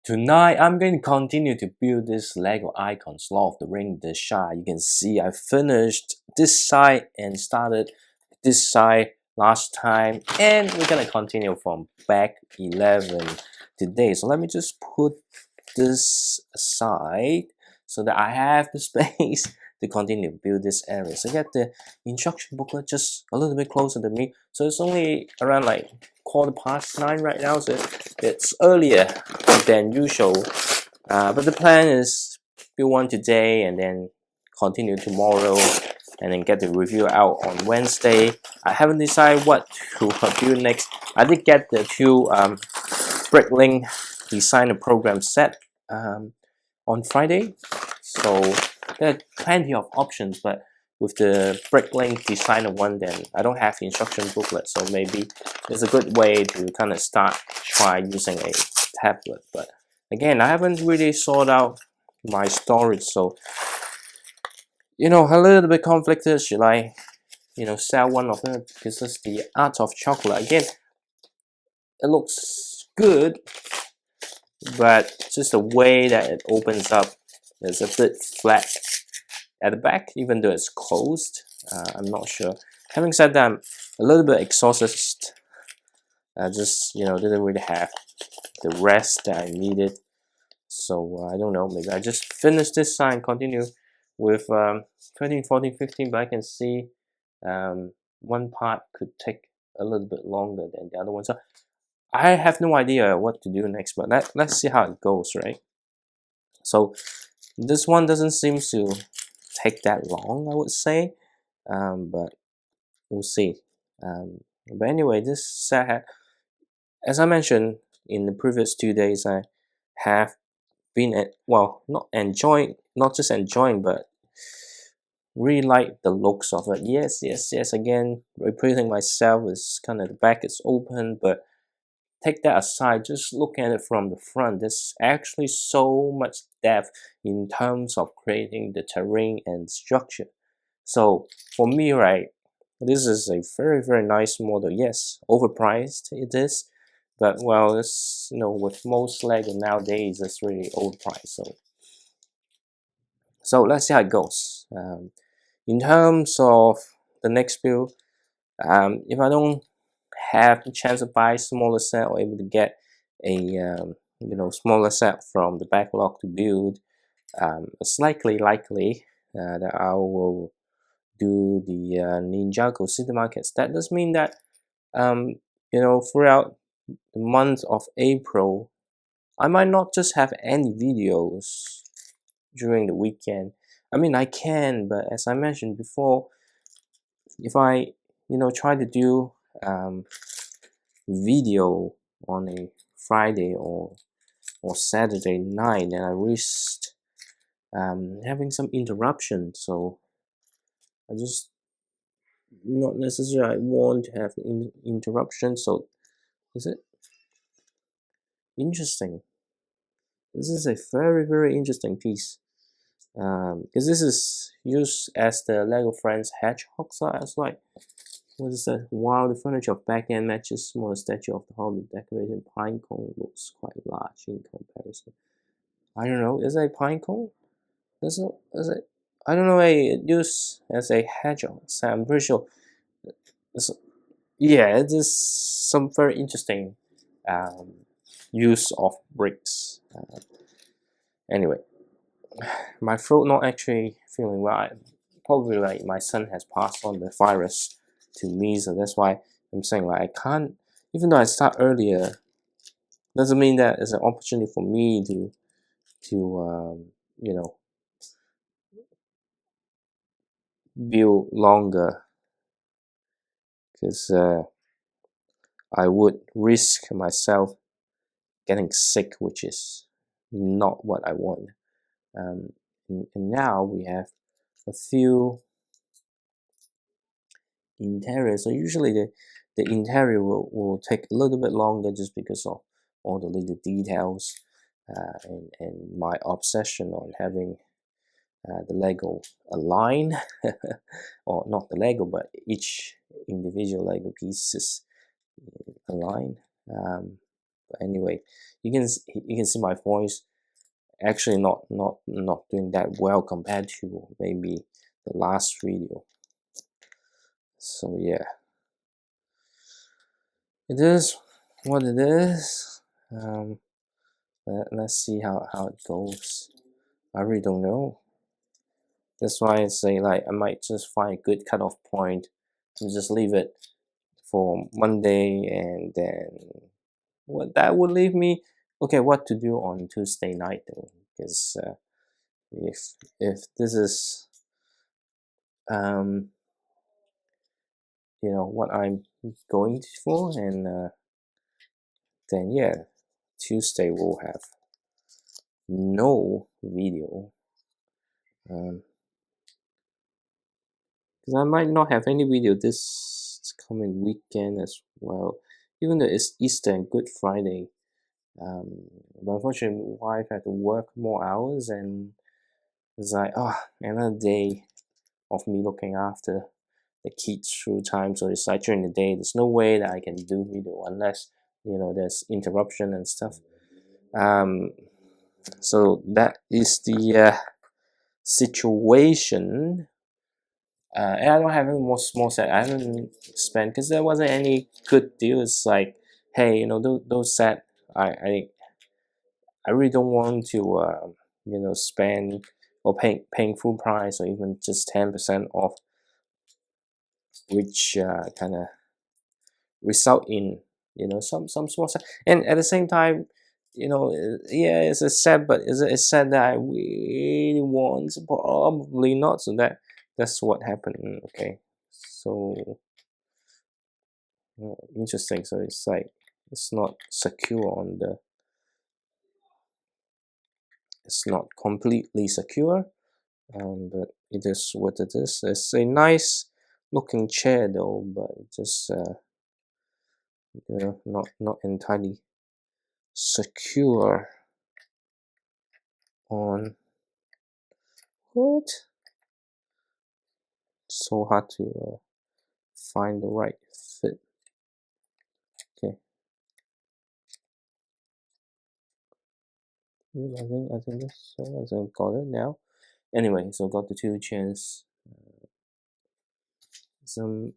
Tonight, I'm going to continue to build this Lego Icons Lord of the Ring, the Shire. You can see I finished this side and started this side last time, and we're gonna continue from back 11 today. So let me just put this aside so that I have the space to continue to build this area. So get the instruction booklet just a little bit closer to me. So it's only around like 9:15 right now, so it's earlier than usual. But the plan is build one today and then continue tomorrow and then get the review out on Wednesday. I haven't decided what to build next. I did get the two Bricklink designer program set on Friday, so there are plenty of options, but with the Bricklink designer one, then I don't have the instruction booklet, so maybe it's a good way to kind of try using a tablet. But again, I haven't really sorted out my storage, so a little bit conflicted. Should I sell one of them because it's the Art of Chocolate? Again, it looks good, but just the way that it opens up is a bit flat at the back, even though it's closed. I'm not sure. Having said that, I'm a little bit exhausted. I just didn't really have the rest that I needed, so I don't know, maybe I just finish this side and continue with 13, 14, 15, but I can see one part could take a little bit longer than the other one, so I have no idea what to do next, but let's see how it goes, right? So this one doesn't seem to take that long, I would say, but we'll see. But anyway, this set, as I mentioned in the previous 2 days, I have been not just enjoying, but really like the looks of it. Yes. Again, repeating myself, is kind of the back is open, but take that aside, just look at it from the front. There's actually so much depth in terms of creating the terrain and structure. So for me, right, this is a very, very nice model. Yes, overpriced it is, but well, it's with most Lego nowadays, it's really overpriced. So let's see how it goes. In terms of the next build, if I don't have the chance to buy smaller set or able to get a smaller set from the backlog to build, it's likely that I will do the Ninjago City Markets. That does mean that throughout the month of April, I might not just have any videos during the weekend. I mean, I can, but as I mentioned before, if I try to do video on a Friday or Saturday night, and I risked having some interruption. So I just not necessarily I want to have interruption. So is it interesting? This is a very, very interesting piece. Because this is used as the Lego Friends Hedgehog. So I was like, what is that? Wow, the furniture of back end matches smaller statue of the Hobbit decorated pine cone looks quite large in comparison. I don't know, is it a pine cone? Is it? I don't know, used as a hedgehog, so I'm pretty sure. Yeah, it is some very interesting use of bricks. Anyway, my throat not actually feeling well. Probably like my son has passed on the virus to me, so that's why I'm saying like I can't. Even though I start earlier, doesn't mean that it's an opportunity for me to build longer, because I would risk myself getting sick, which is not what I want. And now we have a few interiors. So usually the interior will take a little bit longer just because of all the little details and my obsession on having the Lego align, or not the Lego, but each individual Lego pieces align. But anyway, you can see my voice actually not doing that well compared to maybe the last video. So yeah, it is what it is. Let's see how it goes. I really don't know. That's why I say, like, I might just find a good cutoff point and just leave it for Monday, and then what that would leave me, okay, what to do on Tuesday night though, because if this is um what I'm going for, and then yeah, Tuesday will have no video, because I might not have any video this coming weekend as well, even though it's Easter and Good Friday. But unfortunately, my wife had to work more hours, and it's like, another day of me looking after the kids through time. So it's like during the day, there's no way that I can do video unless there's interruption and stuff. So that is the situation. And I don't have any more small set. I haven't spent because there wasn't any good deal. It's like, hey, those set, I really don't want to spend or paying full price or even just 10% off, which kind of result in some small set. And at the same time, yeah, it's a set, but is it a set that I really want? Probably not. So that's what happened. Okay, so interesting. So it's like it's not secure on the. It's not completely secure, but it is what it is. It's a nice looking chair though, but just not entirely secure on what. So hard to find the right fit. Okay, I think that's so. I think got it now. Anyway, so got the two chairs. Some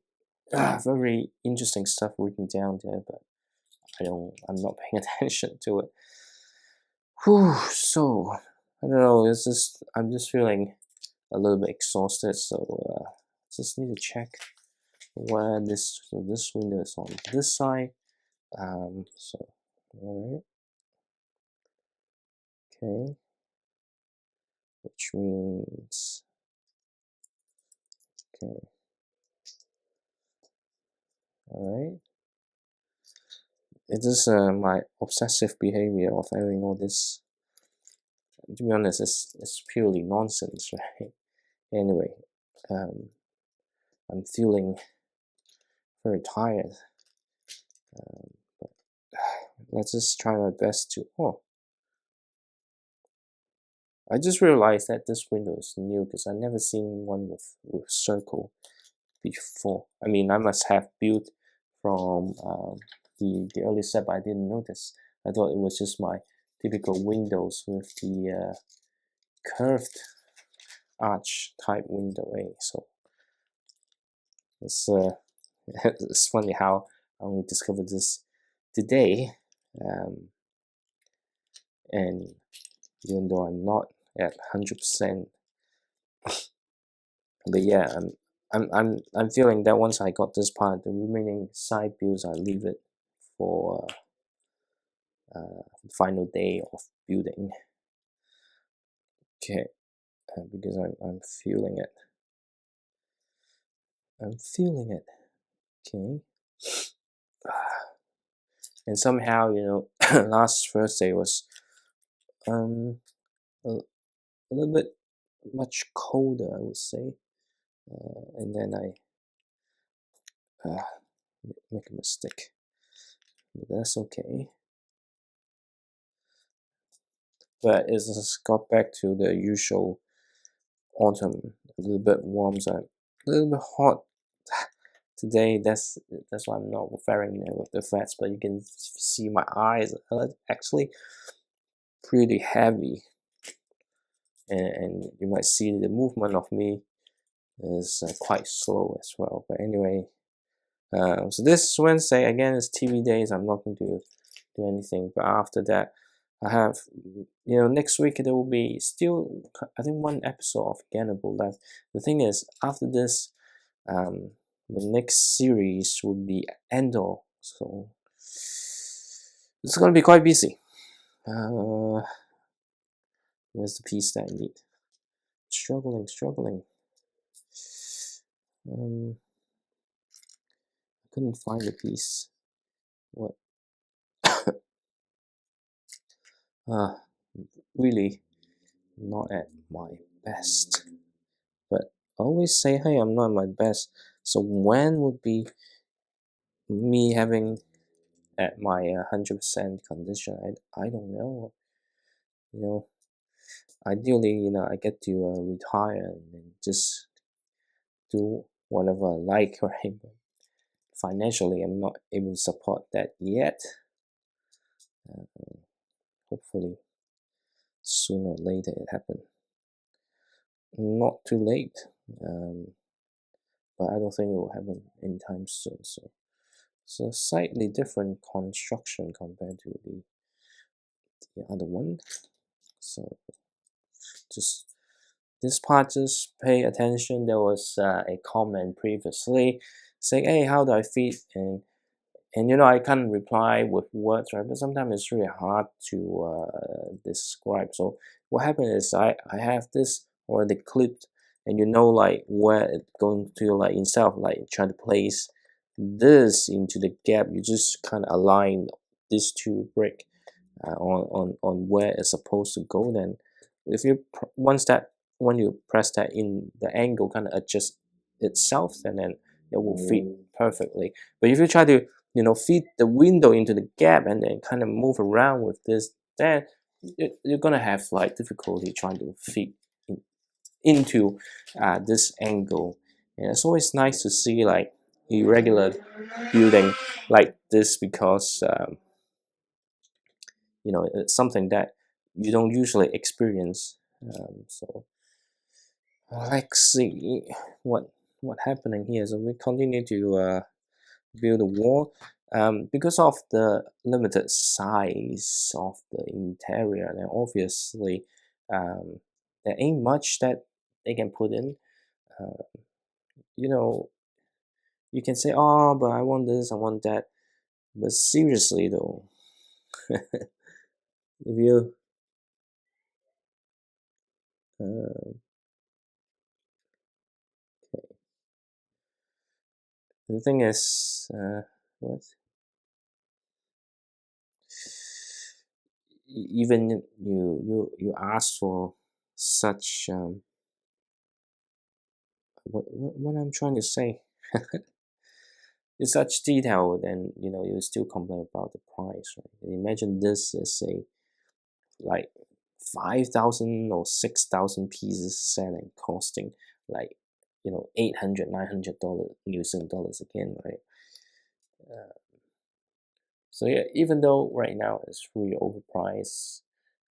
very interesting stuff written down there, but I'm not paying attention to it. Whew, so I don't know. I'm just feeling a little bit exhausted. So just need to check where this window is on this side. So all right, okay, which means okay, all right. It is my obsessive behavior of having all this. To be honest, it's purely nonsense, right? Anyway, um, I'm feeling very tired. But let's just try my best to. Oh, I just realized that this window is new because I've never seen one with circle before. I mean, I must have built from the early set, but I didn't notice. I thought it was just my typical windows with the curved arch type window. So it's it's funny how I only discovered this today, and even though I'm not at 100%, but yeah, I'm feeling that once I got this part, the remaining side builds I leave it for final day of building. Okay, because I'm feeling it. I'm feeling it. Okay. And somehow, last Thursday was a, a little bit much colder, I would say. And then I make a mistake. But that's okay. But it's just got back to the usual autumn, a little bit warm, so a little bit hot. today. That's why I'm not very with the fats, but you can see my eyes are actually pretty heavy, and you might see the movement of me is quite slow as well. But anyway, so this Wednesday again is TV days. I'm not going to do anything, but after that I have, next week there will be still, I think, one episode of Gannibal left. The thing is, after this, the next series will be Endor, so it's going to be quite busy. Where's the piece that I need? Struggling. I couldn't find the piece. What? Really not at my best. But I always say, hey, I'm not at my best. So when would be me having at my 100% condition? I don't know. Ideally, I get to retire and just do whatever I like, right? But financially, I'm not able to support that yet. Hopefully, sooner or later it happens. Not too late, but I don't think it will happen anytime soon. So slightly different construction compared to the other one. So just this part, just pay attention. There was a comment previously saying, hey, how do I feed? And I can't reply with words, right? But sometimes it's really hard to describe. So what happened is I have this already clipped, and like where it's going to, like, instead of like trying to place this into the gap, you just kind of align these two brick on where it's supposed to go. Then if you when you press that in, the angle kind of adjusts itself, and then it will fit perfectly. But if you try to fit the window into the gap and then kind of move around with this, then you're gonna have like difficulty trying to fit into this angle. And it's always nice to see like irregular building like this, because it's something that you don't usually experience. So let's see what happening here. So we continue to build a wall. Because of the limited size of the interior, and obviously there ain't much that they can put in. Uh, you can say, oh, but I want this, I want that. But seriously though, if you uh, the thing is, what? Even you ask for such what I'm trying to say. It's such detail, then you still complain about the price, right? Imagine this is a like 5,000 or 6,000 pieces selling, costing like 800 $900 New Zealand dollars again, right? Uh, so yeah, even though right now it's really overpriced,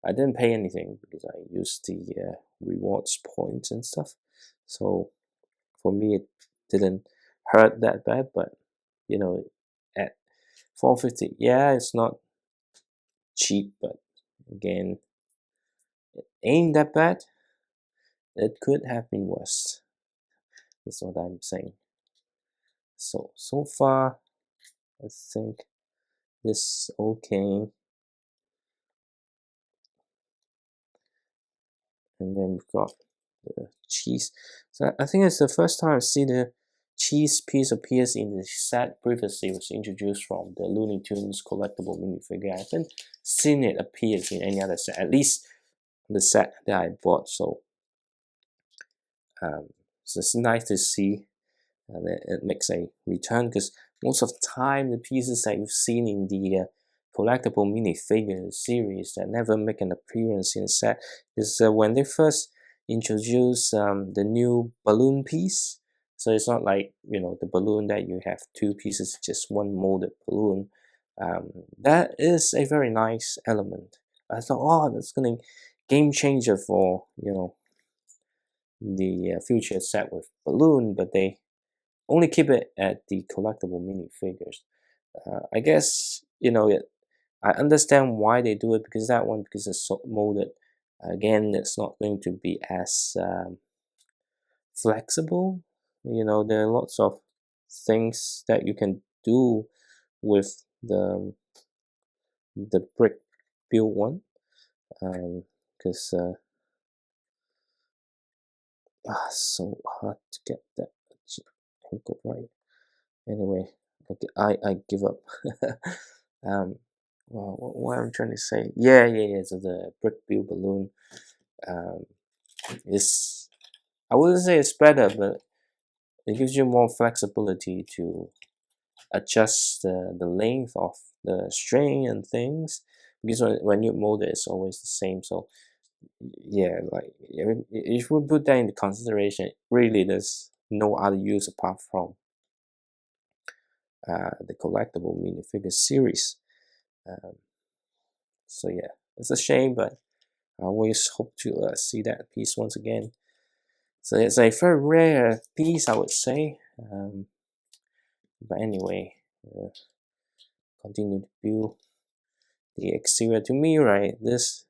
I didn't pay anything because I used the rewards points and stuff. So for me, it didn't hurt that bad. But at 450, yeah, it's not cheap, but again, it ain't that bad. It could have been worse. That's what I'm saying. So far, I think this okay. And then we've got the cheese. So I think it's the first time I see the cheese piece appears in the set. Previously, it was introduced from the Looney Tunes collectible minifigure. I haven't seen it appear in any other set, at least the set that I bought. So it's nice to see and it makes a return, because most of the time the pieces that you've seen in the collectible minifigure series that never make an appearance in the set is when they first introduce the new balloon piece. So it's not like, the balloon that you have two pieces, just one molded balloon. That is a very nice element. I thought, oh, that's gonna game changer for the future set with balloon, but they only keep it at the collectible minifigures. I guess I understand why they do it, because that one, because it's so molded. Again, it's not going to be as flexible. There are lots of things that you can do with the brick build one, because so hard to get that angle right. Anyway, okay, I give up. um, well, what I'm trying to say, yeah. So the brick build balloon, um, is, I wouldn't say it's better, but it gives you more flexibility to adjust the length of the string and things, because when you mold it, it's always the same. So yeah, like if we put that into consideration, really there's no other use apart from the collectible minifigure series. um, so yeah, it's a shame, but I always hope to see that piece once again. So it's a very rare piece, I would say. But anyway, continue to build the exterior. To me, right, this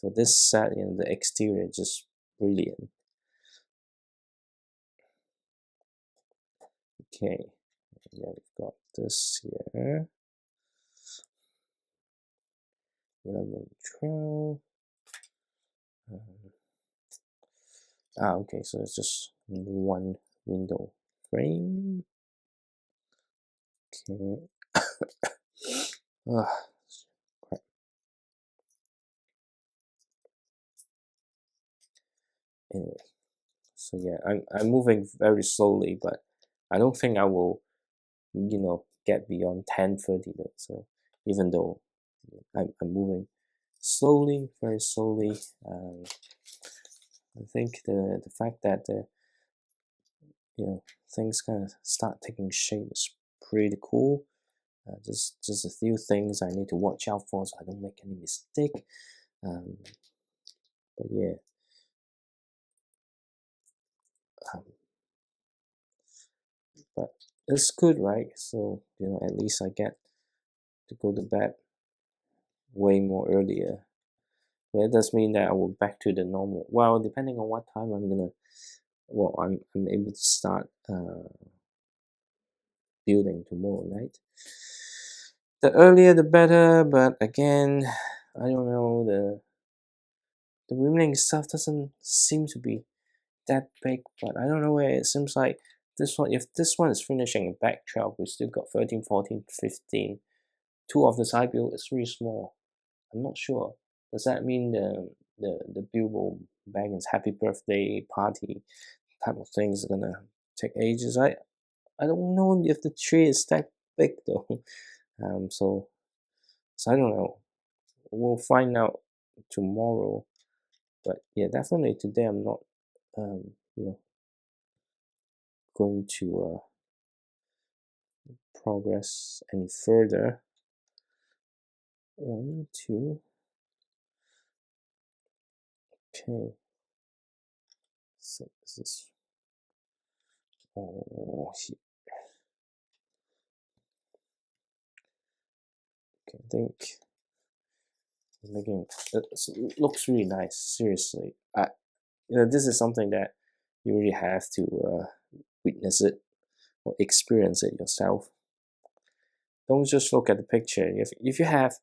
for this set, the exterior is just brilliant. Okay, yeah, we've got this here. 11, 12. Okay, so it's just one window frame. Okay. Crap. Anyway, so yeah, I'm moving very slowly, but I don't think I will, get beyond 10:30 though. So even though I'm moving slowly, very slowly, I think the fact that things kind of start taking shape is pretty cool. Just a few things I need to watch out for so I don't make any mistake. Um, but yeah, um, but it's good, right? So at least I get to go to bed way more earlier. But it does mean that I will back to the normal. Well, depending on what time I'm able to start building tomorrow night. The earlier the better, but again, I don't know, the remaining stuff doesn't seem to be that big, but I don't know where it seems like this one, if this one is finishing in back 12, we still got 13, 14, 15. Two of the side build is really small. I'm not sure. Does that mean the Bilbo Baggins happy birthday party type of thing is gonna take ages? I don't know if the tree is that big though. So I don't know. We'll find out tomorrow. But yeah, definitely today I'm not going to progress any further. One, two. Okay. So this is. Oh, shit. Okay, I think making it looks really nice. Seriously, this is something that you really have to witness it or experience it yourself. Don't just look at the picture. If you have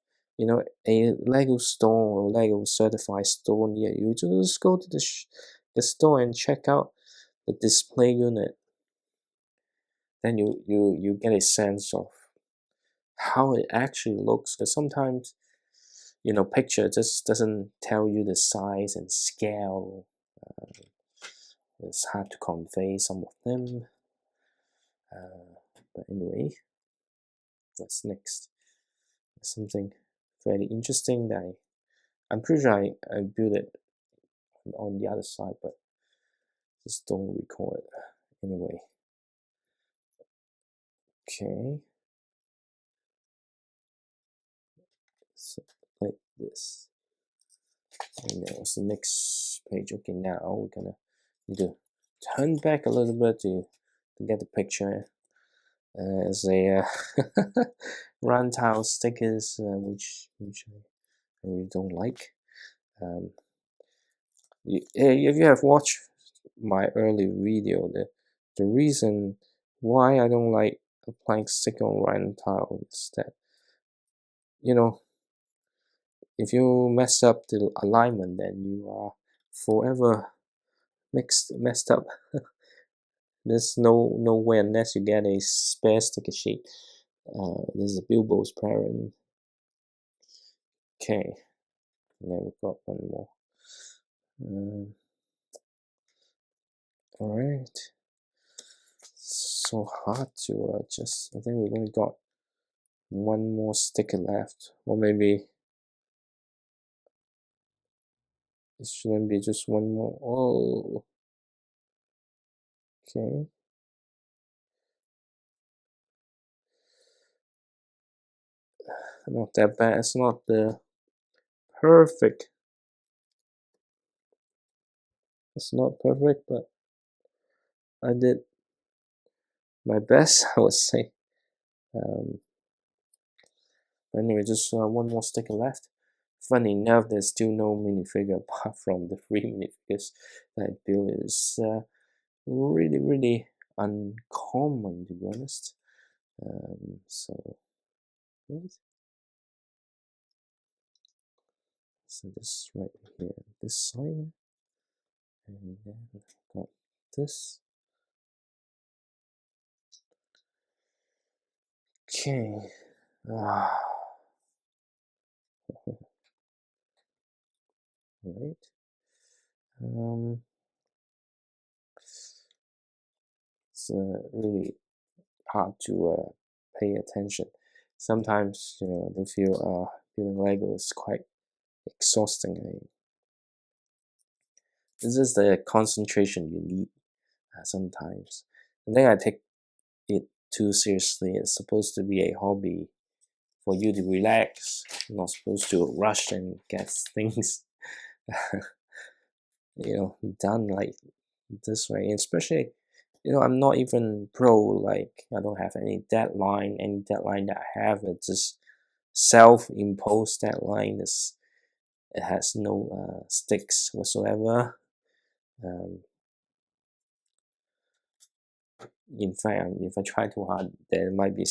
a Lego store or Lego certified store near you, just go to the store and check out the display unit. Then you get a sense of how it actually looks. Because sometimes picture just doesn't tell you the size and scale. It's hard to convey some of them. But anyway, what's next? Something very interesting that I'm pretty sure I built it on the other side, but Just don't record anyway. Okay, so like this, and then what's the next page? Okay, now we're gonna need to turn back a little bit to get the picture. As a round tile stickers, which I really don't like. If you have watched my early video, the reason why I don't like applying sticker on round tile is that, you know, if you mess up the alignment, then you are forever messed up. There's no way unless you get a spare sticker sheet. This is Bilbo's parent. Okay, and then we've got one more. All right. So hard to adjust. I think we've only got one more sticker left, or maybe it shouldn't be just one more. Oh, okay. Not that bad. It's not the perfect. It's not perfect, but I did my best, I would say. Anyway, just one more sticker left. Funny enough, there's still no minifigure apart from the 3 minifigures that I built. It's really uncommon, to be honest. So this right here, this side, and then we've got this. Okay. Right. It's really hard to pay attention. Sometimes, I feel building Lego is quite exhausting. This is the concentration you need sometimes. I think I take it too seriously. It's supposed to be a hobby for you to relax. You're not supposed to rush and get things done like this way. Especially, I'm not even pro. Like, I don't have any deadline. Any deadline that I have, it's just self-imposed deadline. It has no sticks whatsoever. In fact, if I try too hard, there might be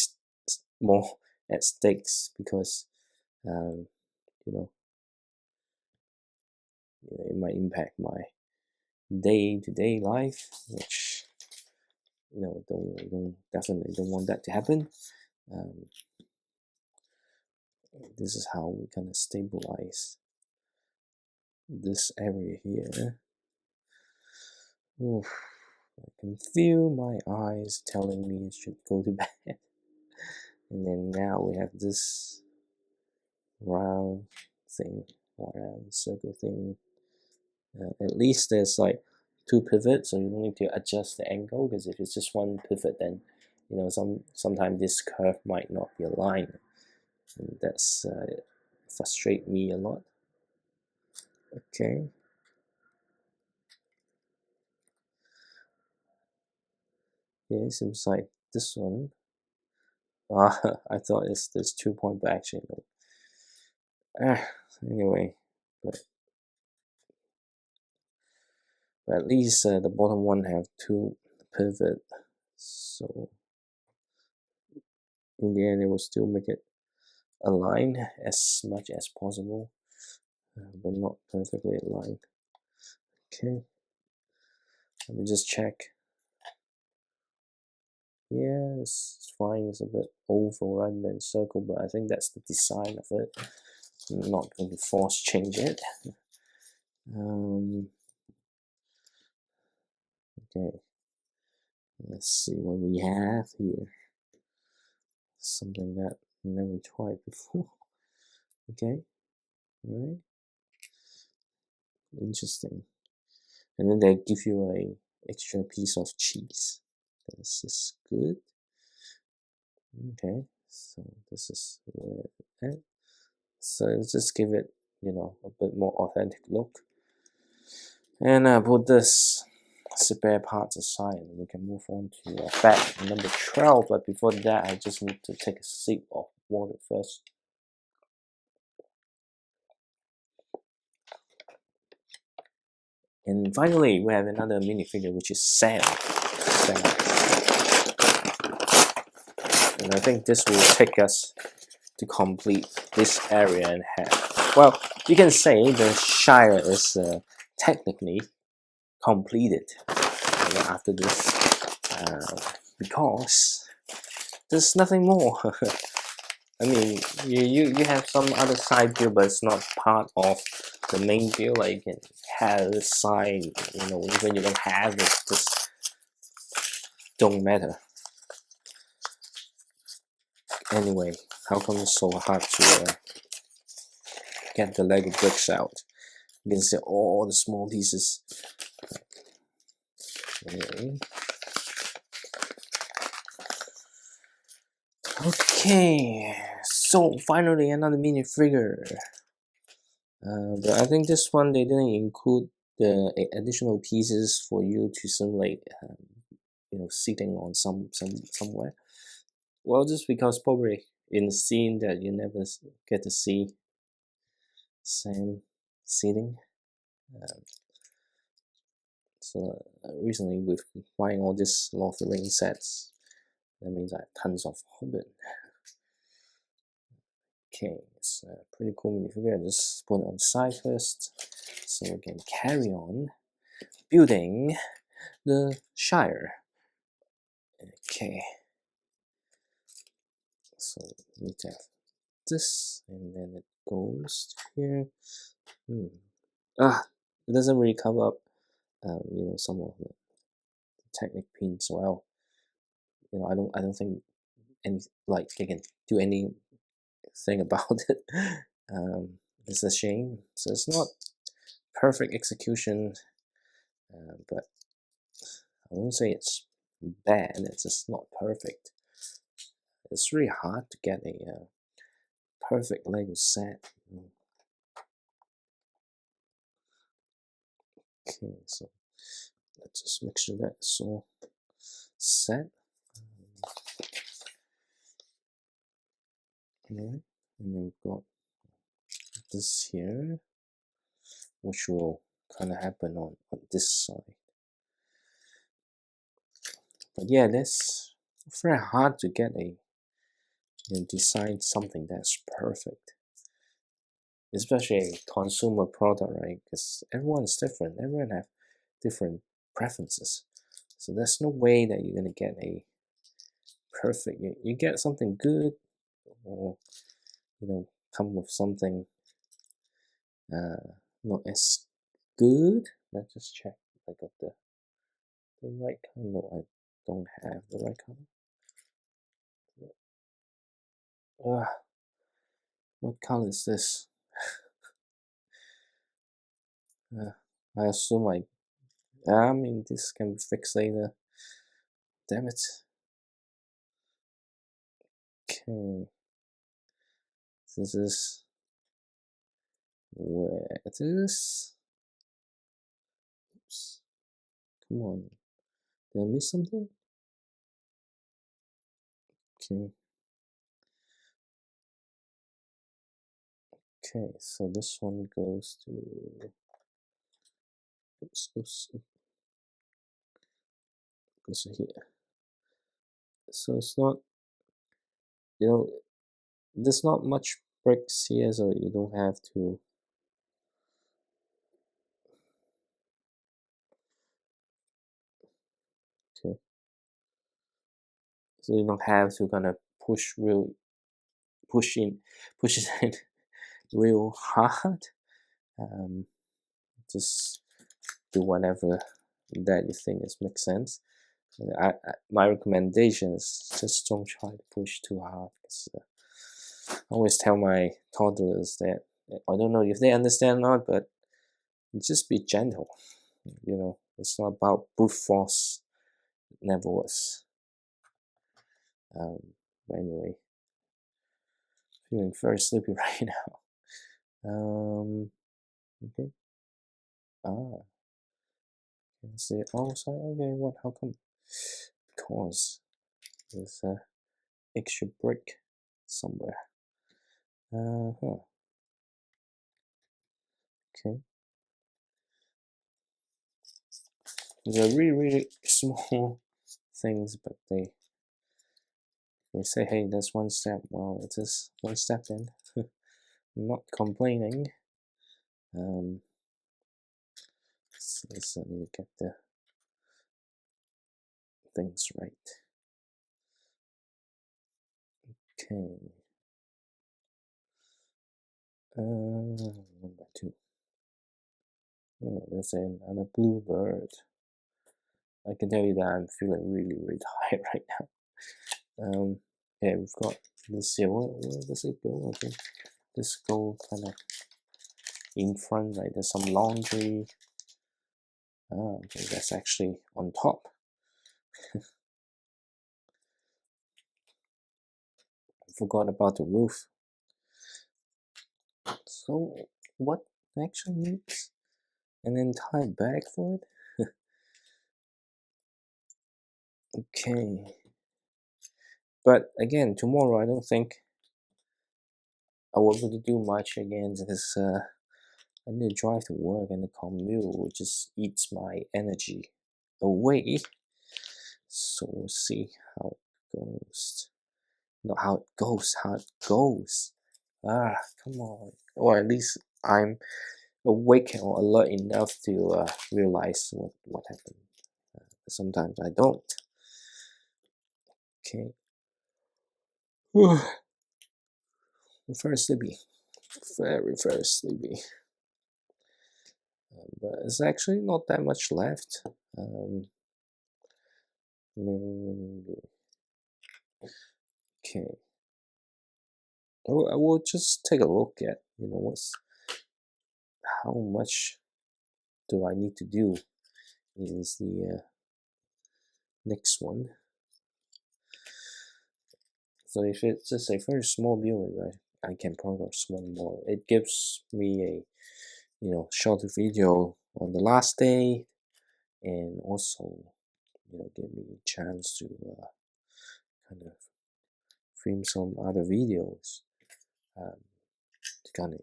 more at stakes because you know it might impact my day-to-day life, which definitely don't want that to happen. This is how we're gonna stabilize this area here. Oof, I can feel my eyes telling me it should go to bed. And then now we have this round thing, round circle thing. At least there's like 2 pivots, so you don't need to adjust the angle, because if it's just one pivot, then sometimes this curve might not be aligned, and that's frustrate me a lot. Okay. Yeah, it seems like this one. I thought there's 2 point, but actually no. Anyway, but at least the bottom one have 2 pivot, so in the end it will still make it align as much as possible, but not perfectly aligned. Okay, let me just check. Yeah, it's fine. It's a bit oval rather than circle, but I think that's the design of it. I'm not going to force change it. Okay, let's see what we have here. Something that I never tried before. Okay, all right, interesting. And then they give you extra piece of cheese. This is good. Okay, so this is where it. So just give it, a bit more authentic look. And put this spare parts aside, and we can move on to bag number 12. But before that, I just need to take a sip of water first. And finally, we have another minifigure, which is Sam. And I think this will take us to complete this area in half. Well, you can say the Shire is technically completed after this, because there's nothing more. I mean, you have some other side view, but it's not part of the main view. Like you can have the side, even you don't have it, just don't matter. Anyway, how come it's so hard to get the Lego bricks out? You can see all the small pieces. Okay, so finally another minifigure. But I think this one they didn't include the additional pieces for you to simulate, sitting on somewhere. Well, just because probably in the scene that you never get to see Sam sitting. So recently with buying all this Lord of the Rings sets, that means I have tons of Hobbit. Okay, it's a pretty cool minifigure. Just put it on the side first, so we can carry on building the Shire. Okay, so we have this, and then it goes here. It doesn't really cover up, some of the Technic pins well. I don't think any they can do anything about it. It's a shame. So it's not perfect execution, but I wouldn't say it's bad. It's just not perfect. It's really hard to get a perfect Lego set. Okay, so let's just make sure that's all set. And then we've got this here, which will kind of happen on this side. But yeah, that's very hard to get design something that's perfect, especially a consumer product, right? Because everyone's different. Everyone have different preferences. So there's no way that you're gonna get a perfect. You get something good, or come with something not as good. Let's just check. I got the right color. No, I don't have the right color. What color is this? I assume I mean, this can be fixed later. Damn it. Okay. This is where it is. Oops. Come on. Did I miss something? Okay. Okay, so this one goes to goes to here. So it's not, there's not much bricks here, so you don't have to so you don't have to kind of push it in real hard. Just do whatever that you think makes sense. My recommendation is just don't try to push too hard. Because, I always tell my toddlers that I don't know if they understand or not, but just be gentle. It's not about brute force. It never was. But anyway, feeling very sleepy right now. Okay. Ah, can I see it outside? Okay, what? How come? Because there's a extra brick somewhere. Uh-huh. Okay. These are really small things, but they say, hey, that's one step. Well, it is one step then. I'm not complaining. Let's get the things right. Okay. Number 2. Oh, there's another blue bird. I can tell you that I'm feeling really tired right now. Yeah, we've got this here. Where does it go? I think this go kind of in front, like there's some laundry. Okay, that's actually on top. I forgot about the roof. So what actually needs an entire bag for it? Okay. But again, tomorrow I don't think I will be able to do much again because I need to drive to work and the commute just eats my energy away. So we'll see how it goes. Not how it goes, how it goes. Come on. Or at least I'm awake or alert enough to realize what happened. Sometimes I don't. Okay. Very sleepy. Very sleepy. But it's actually not that much left. Maybe. Okay. I will just take a look at, how much do I need to do is the next one. So if it's just a very small building, I can progress one more. It gives me a shorter video on the last day, and also give me a chance to kind of film some other videos, to kind of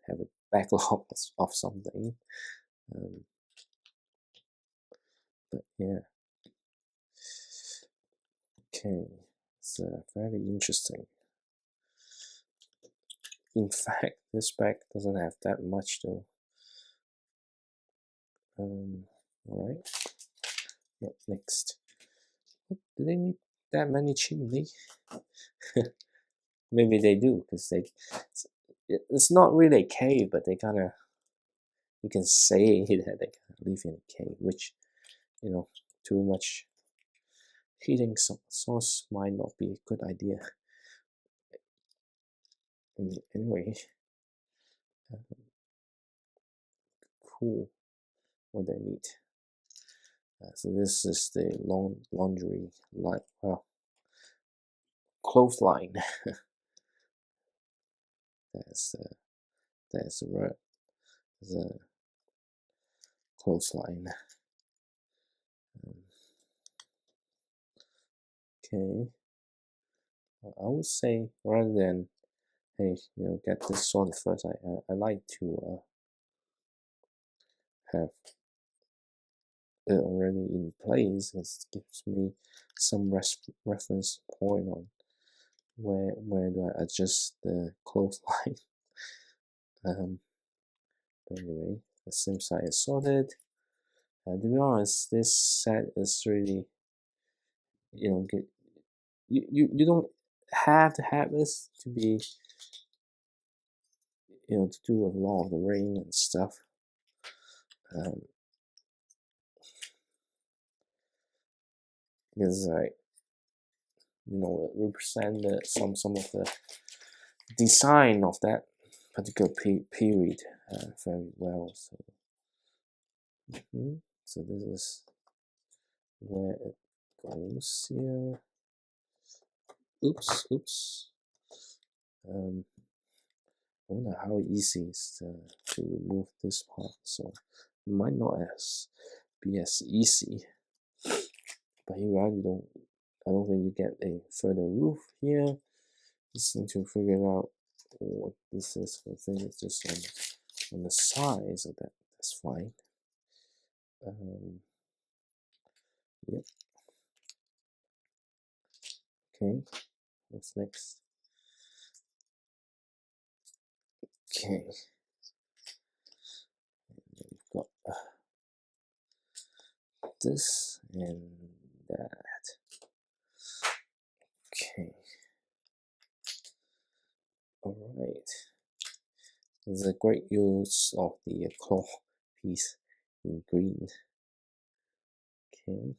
have a backlog of something. But yeah, okay, it's very interesting. In fact, this bag doesn't have that much though. Alright. What next? Do they need that many chimney? Maybe they do, because it's not really a cave, but they kind of, you can say that they kind of live in a cave, which, too much heating source might not be a good idea. Anyway, cool. What they need. So this is the laundry line, clothesline. That's the clothesline. Okay. I would say rather than, hey, get this sorted first, I like to have it already in place. It gives me some reference point on where do I adjust the clothesline. Anyway, the sim side is sorted. To be honest, this set is really, good. You don't have to have this to be, to do a lot of the rain and stuff. Because represent some of the design of that particular period very well. So So this is where it goes here. Oops. I wonder how easy it's to remove this part. So it might not be as easy. But here I don't think you get a further roof here. Just need to figure out what this is. I think it's just on the side, so that's fine. Yep. Okay. What's next? Okay. We've got this and that. Okay. All right. There's a great use of the claw piece in green. Okay.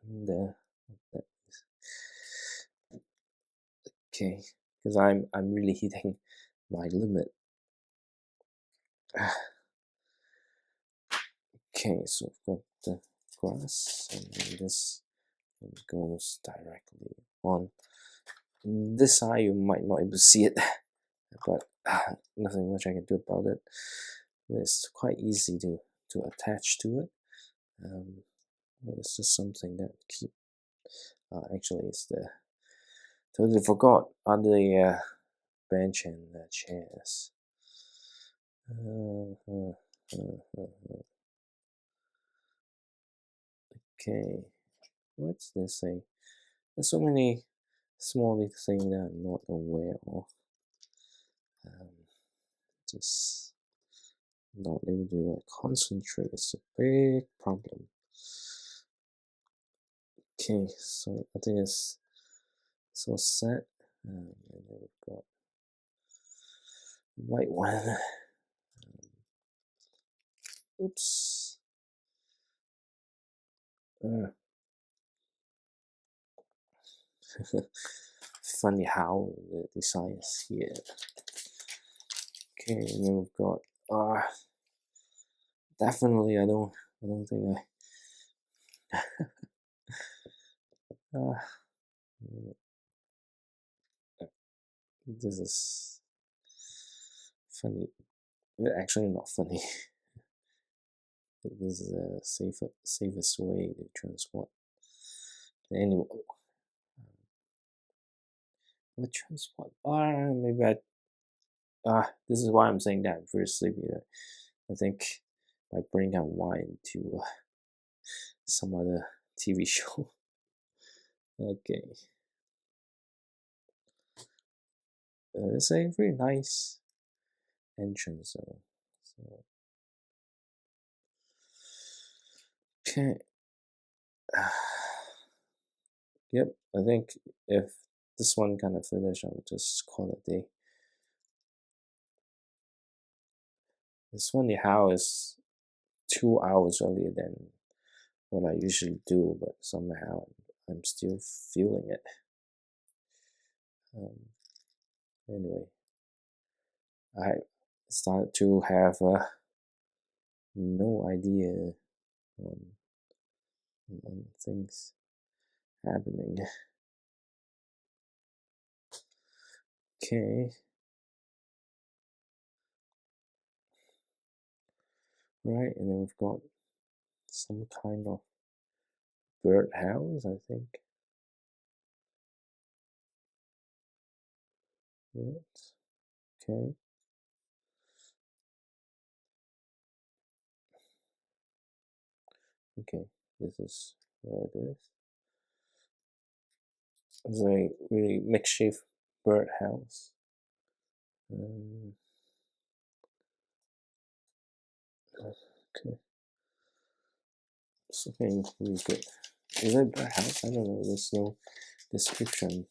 Wonder what that is. Okay, because I'm really hitting my limit. Okay, so I've got the grass, and then this one goes directly on this side. You might not able to see it, but nothing much I can do about it. It's quite easy to attach to it. It's just something that keep. Actually, it's the totally forgot on the bench and chairs. Okay, what's this say? There's so many small little things that I'm not aware of. Just not able to concentrate. It's a big problem. Okay, so I think it's all set. And then we've got white one. Oops. Funny how the design is here. Okay, and then we've got definitely I don't think this is funny. Actually not funny. This is a safest way to transport the animal. What transport? Maybe this is why I'm saying that I'm very sleepy. I think my brain got wired to some other TV show. Okay. It's a very nice entrance. So. Okay. Yep, I think if this one kind of finish, I would just call it a day. This one how is 2 hours earlier than what I usually do, but somehow I'm still feeling it. Anyway, I started to have no idea on things happening. Okay. Right, and then we've got some kind of bird house, I think. Right. Okay. Okay, this is where it is. It's a really makeshift bird house. Okay. It's looking really good. Is it a bird house? I don't know. There's no description.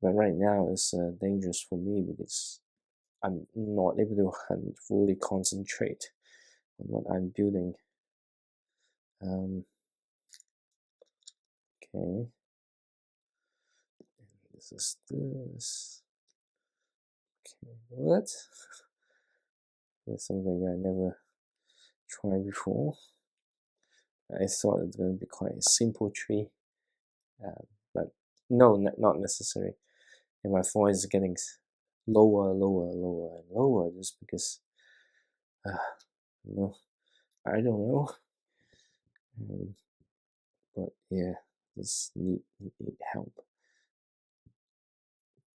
But right now it's dangerous for me because I'm not able to fully concentrate on what I'm building. Okay. This is this. Okay, what? That's something I never tried before. I thought it was going to be quite a simple tree, but no, not necessary. And my voice is getting lower, lower, and lower just because, no, I don't know. But yeah, just need help.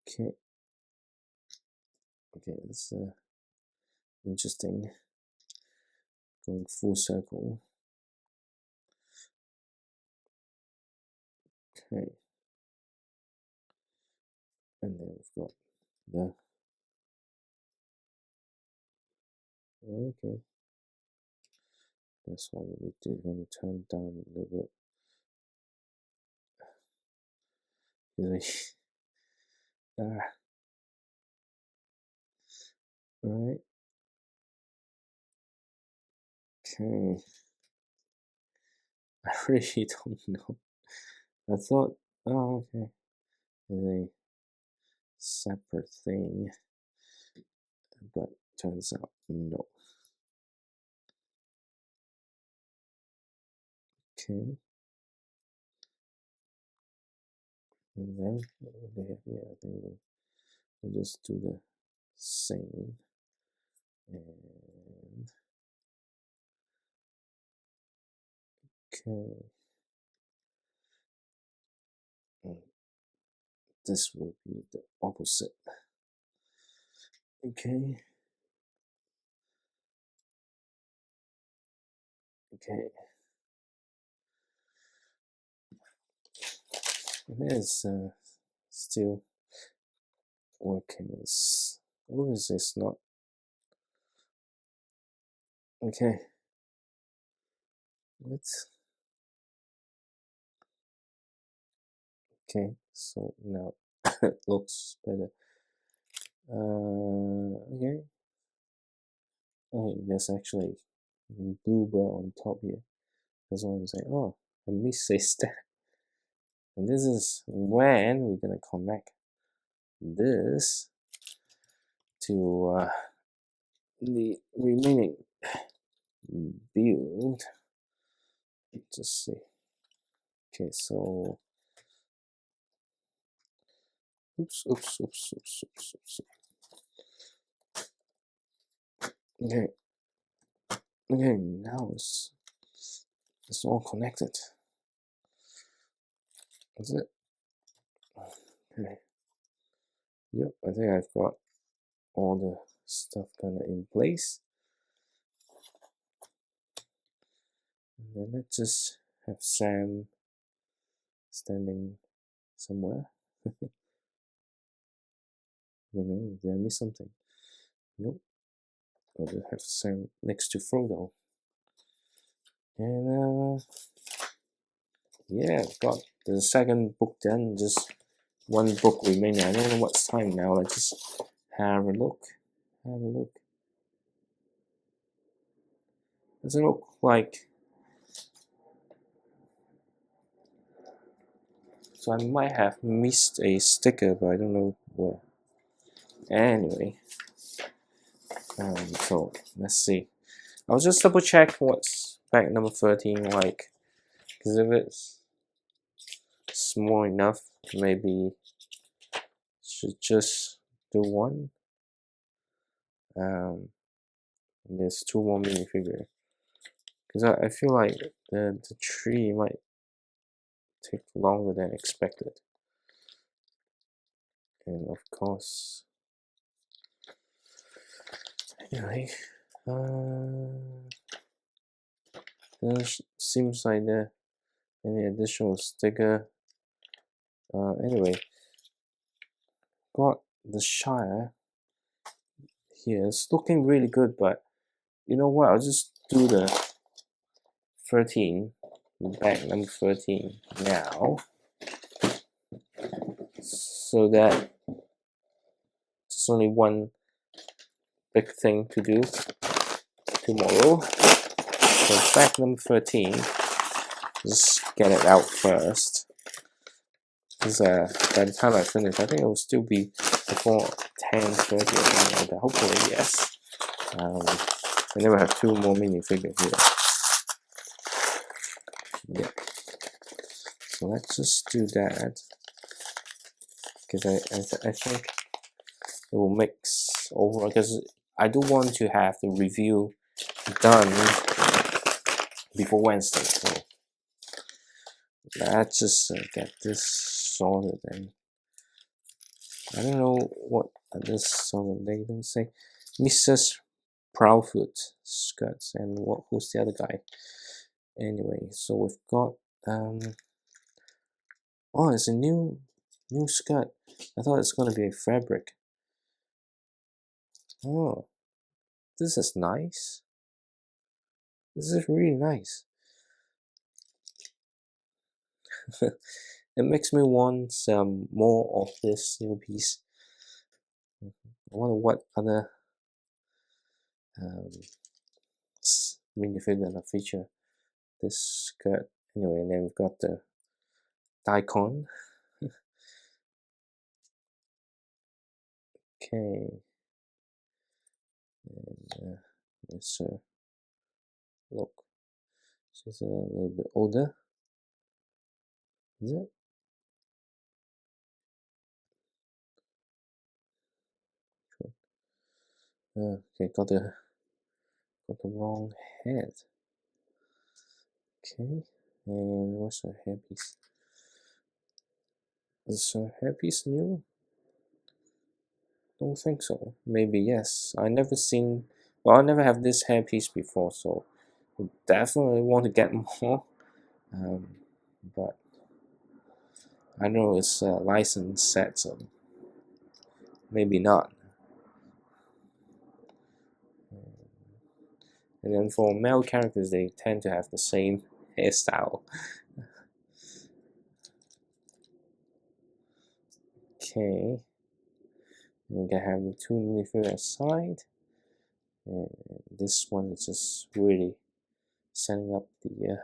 Okay, that's interesting. Going full circle. Okay, and then we've got the okay. That's what we need to do. Going to turn down a little bit. Right. Okay. I really don't know. I thought, oh, okay, it's a separate thing, but turns out no. Okay. And then, yeah, I think we'll just do the same. And okay. And this will be the opposite. Okay. Okay. And it's still working. It's always it's not. Okay. Let's. Okay. So now it looks better. Okay. Oh, there's actually blue bar on top here. That's why I'm saying, oh, I missed a step. And this is when we're gonna connect this to the remaining build. Just see. Okay, so oops. Okay. Okay, now it's all connected. Is it? Okay. Yep, I think I've got all the stuff kind of in place. And then let's just have Sam standing somewhere. I don't know, did I miss something? Nope. I'll just have Sam next to Frodo. And yeah, got the second book done. Just one book remaining. I don't know what's time now. Let's just have a look. Does it look like? So I might have missed a sticker, but I don't know where. Anyway, so let's see. I'll just double check what's back number 13 like, because if it's small enough, maybe should just do one. There's two more minifigure, because I feel like the tree might take longer than expected. And of course, anyway, there seems like there any additional sticker. Anyway, got the Shire here. It's looking really good, but you know what? I'll just do the 13, back number 13 now, so that there's only one big thing to do tomorrow. So back number 13, just get it out first. Because by the time I finish, I think it will still be before 10:30 or something like that. Hopefully, yes. I never have two more minifigure here. Yeah. So let's just do that, because I think it will mix over, because I do want to have the review done before Wednesday. So let's just get this sorted. And I don't know what this sorted. They don't say Mrs. Proudfoot skirts, and who's the other guy? Anyway, so we've got oh, it's a new skirt. I thought it's gonna be a fabric. Oh, this is nice. This is really nice. It makes me want some more of this new piece. I wonder what other minifigure gonna feature this skirt. Anyway, and then we've got the daikon. Okay, and let's look. She's a little bit older. Is it? Okay, got the wrong head. Okay, and what's her hairpiece? Is her hairpiece new? Don't think so. Maybe yes. I never seen. Well, I never have this hairpiece before, so I definitely want to get more. But I know it's a licensed set, so maybe not. And then for male characters, they tend to have the same hairstyle. Okay, we can have the two minifigures aside, and this one is just really setting up the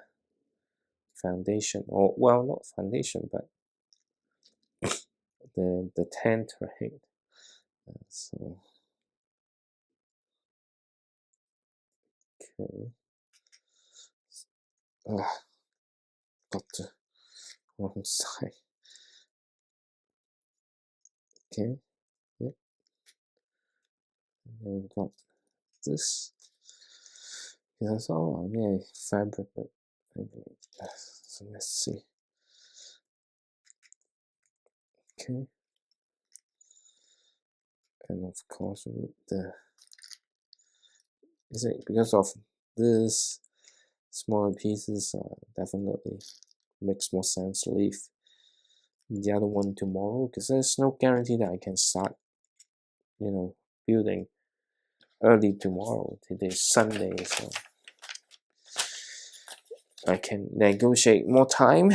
foundation, or well, not foundation, but the tent, right? So okay, got the wrong side. Okay, yep. And then we got this. Because oh yeah, fabric, but maybe. So let's see. Okay, and of course we need the. Is it because of this smaller pieces? Definitely makes more sense to leave the other one tomorrow, because there's no guarantee that I can start, building early tomorrow. Today's Sunday, so I can negotiate more time.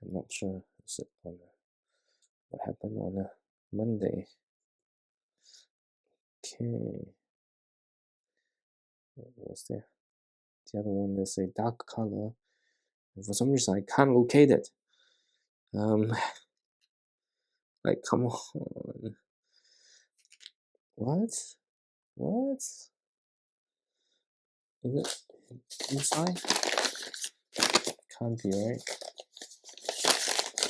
I'm not sure is it on what happened on a Monday. Okay, what was there? The other one is a dark color, and for some reason I can't locate it. Like, come on. What? What? Is it inside? Can't be, right?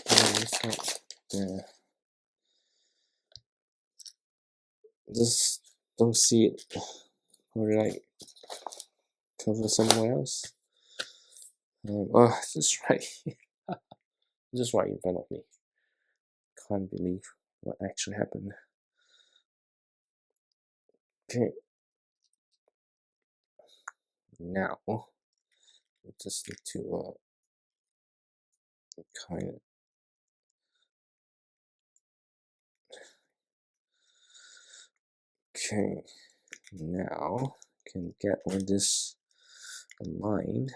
No, it's not there. Just don't see it. Or like cover somewhere else. Oh, just right. Just right in front of me. Can't believe what actually happened. Okay. Now, we just need to kind of. Okay. Now, can get all this aligned.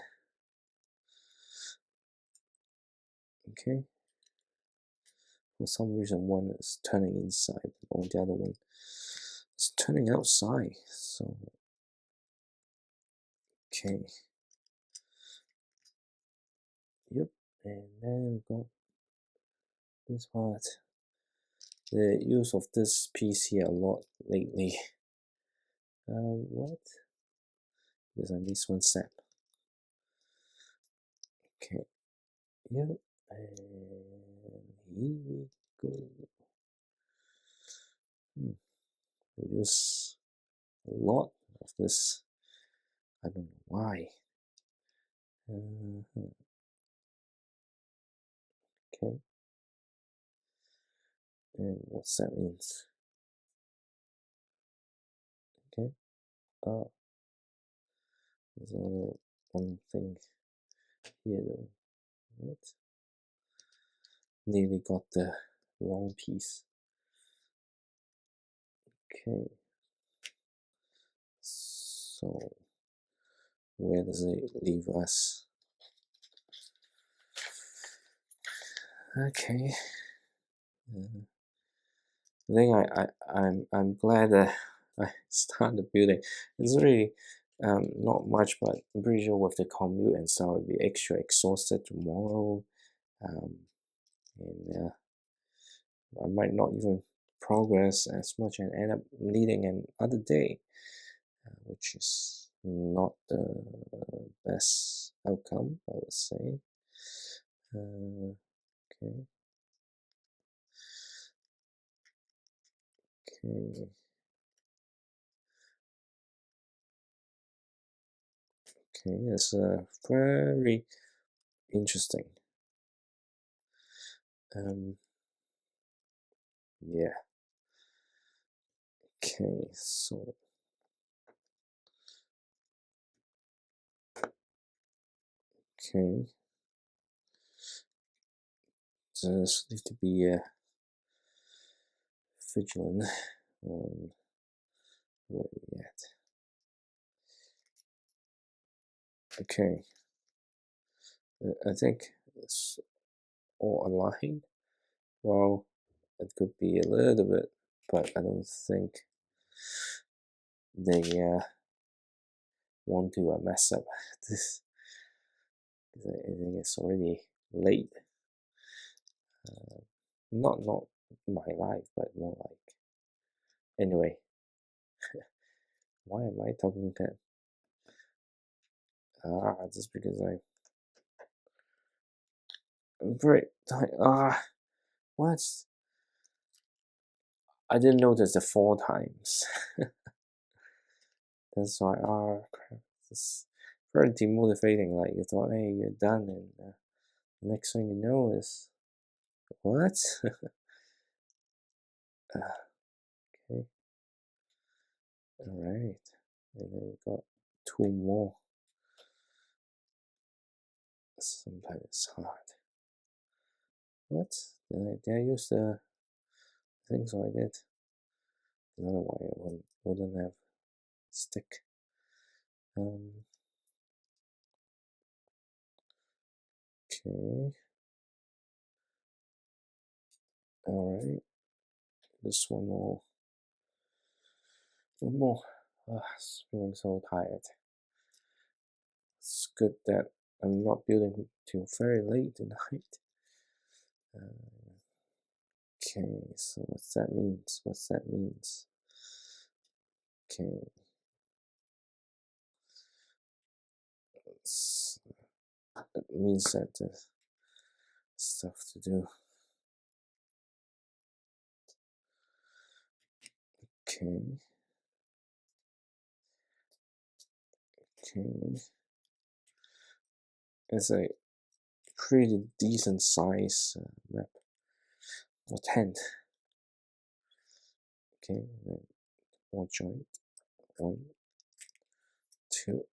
Okay. For some reason, one is turning inside, while the other one is turning outside. So, okay. Yep. And then we got this part. The use of this piece here a lot lately. What? Because I missed one step. Okay, yeah, and here we go. We use a lot of this. I don't know why. Okay, and what's that means? Okay, oh, there's only one thing here though. What? Nearly got the wrong piece. Okay, so where does it leave us? Okay, I think I'm glad that I started building. It's really not much, but I'm pretty sure with the commute and stuff, I'll be extra exhausted tomorrow, and I might not even progress as much and end up needing another day, which is not the best outcome, I would say. Okay. Okay. Okay, it's very interesting. Yeah. Okay, so okay, just need to be vigilant on where we at. Okay, I think it's all aligned. Well, it could be a little bit, but I don't think they want to mess up this. I think it's already late. Not my life, but more like anyway. Why am I talking that? Just because I'm very tired. What? I didn't notice the 4 times. That's why, crap. It's very demotivating. Like you thought, hey, you're done, and the next thing you know is what? Okay, all right. And then we got 2 more. Sometimes it's hard. What? Did I use the things I did? Otherwise, I wouldn't have stick. Okay. All right. This one more. One more. Feeling so tired. It's good that I'm not building till very late tonight. Okay, so what's that means? What's that means? Okay. It means that there's stuff to do. Okay. Okay. It's a pretty decent size map. Or tent. Okay, then one joint. 1, 2.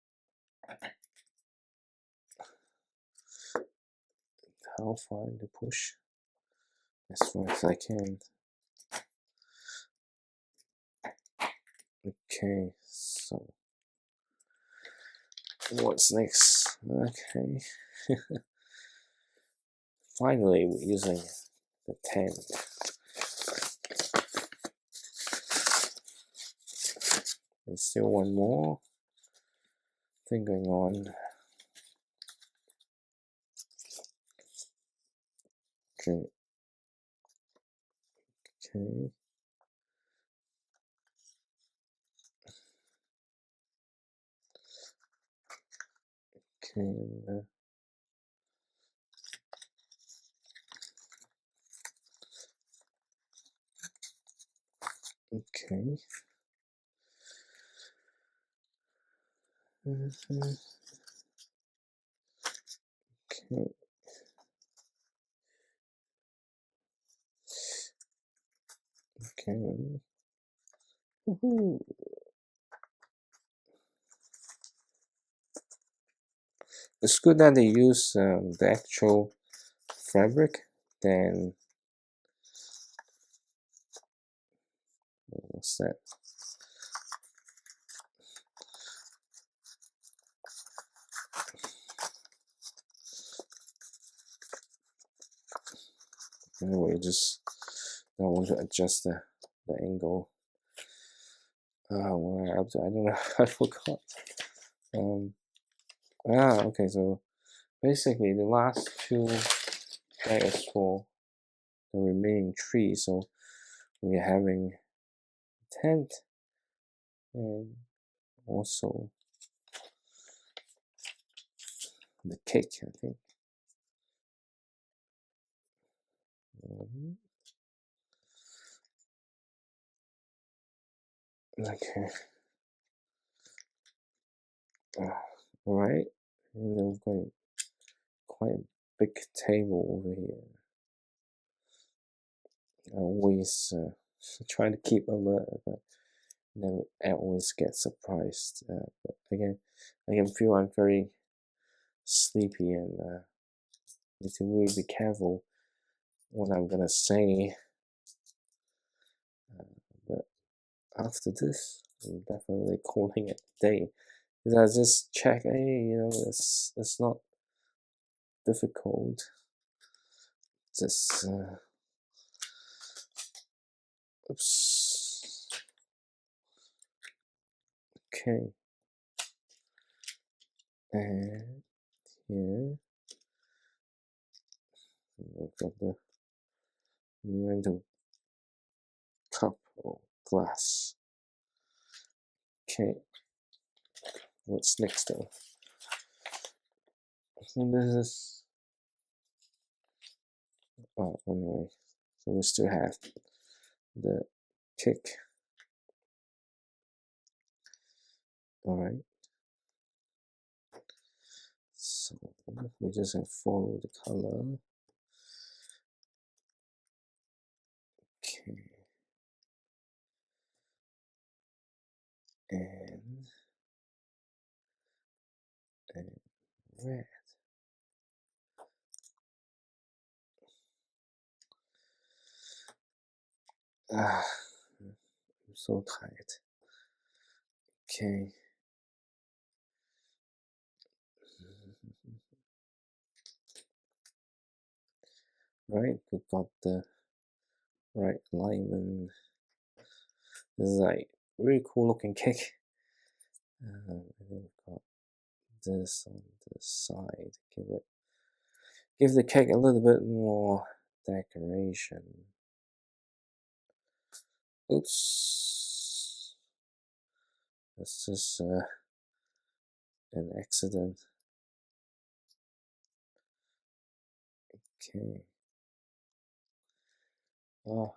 How far to push? As far as I can. Okay, so what's next? Okay. Finally, we're using the tent. There's still one more thing going on. Okay. Okay. Okay. Okay. Okay. Okay. Woohoo. It's good that they use the actual fabric. Then what's that? Anyway, just I want to adjust the angle. Where up to? I don't know. I forgot. Okay. So basically, the last two that is for the remaining three. So we're having tent and also the cake, I think. Okay. All right. And then we've got quite a big table over here. I always try to keep alert, but never I always get surprised. But again, I can feel I'm very sleepy and need to really be careful what I'm gonna say. But after this, I'm definitely calling it a day. Because I just check, hey, it's not difficult. Just oops. Okay. And here we've got the random cup or glass. Okay. What's next though? So this is anyway. So we still have the cake. Alright. So we just have to follow the color. Okay. And red. I'm so tired. Okay. Right, we got the right alignment. This is like really cool looking cake. And then we've got this on the side. Give the cake a little bit more decoration. Oops. That's just an accident. Okay. Oh,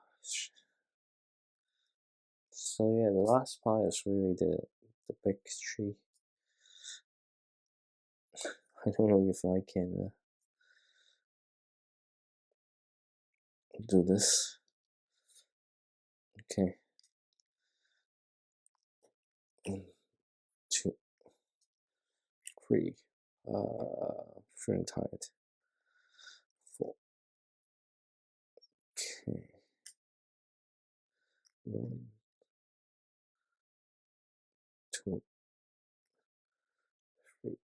so yeah, the last part is really the big tree. I don't know if I can do this. Okay. 1, 2, 3. Fahrenheit. 4. Okay. 1, 2, 3.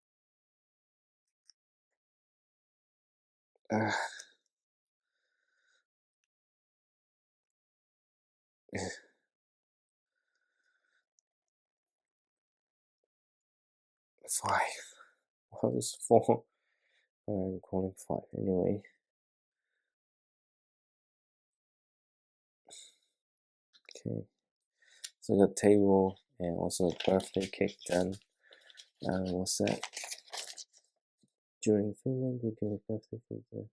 5. What is 4? I'm calling 5 anyway. Okay. So I got table and also a birthday cake done. What's that? during filming. We get a birthday photo.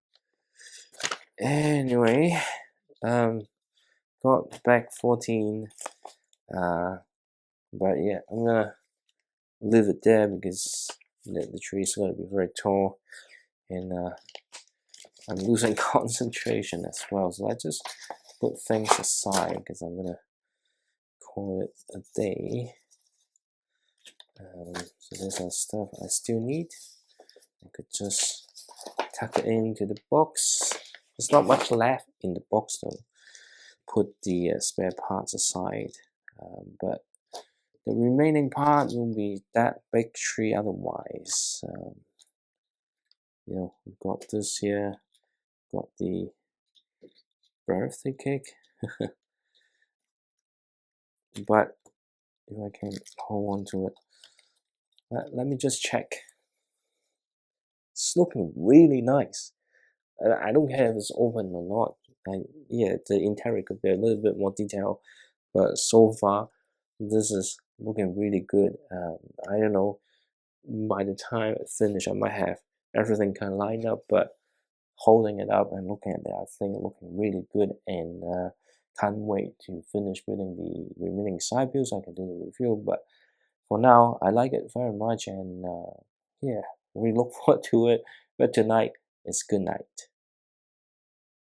Anyway, got back 14. But yeah, I'm gonna leave it there because the tree is gonna be very tall, and I'm losing concentration as well. So I just put things aside because I'm gonna call it a day. So there's our stuff I still need. I could just tuck it into the box. There's not much left in the box though. Put the spare parts aside, but the remaining part won't be that big tree otherwise. You know, we've got this here, got the birthday cake, but if I can hold on to it, let me just check. It's looking really nice. I don't care if it's open or not. Yeah, the interior could be a little bit more detailed, but so far this is looking really good. I don't know, by the time I finish I might have everything kind of lined up, but holding it up and looking at it, I think looking really good, and can't wait to finish building the remaining side views. I can do the review, but for now I like it very much, and yeah, we look forward to it. But tonight is good night.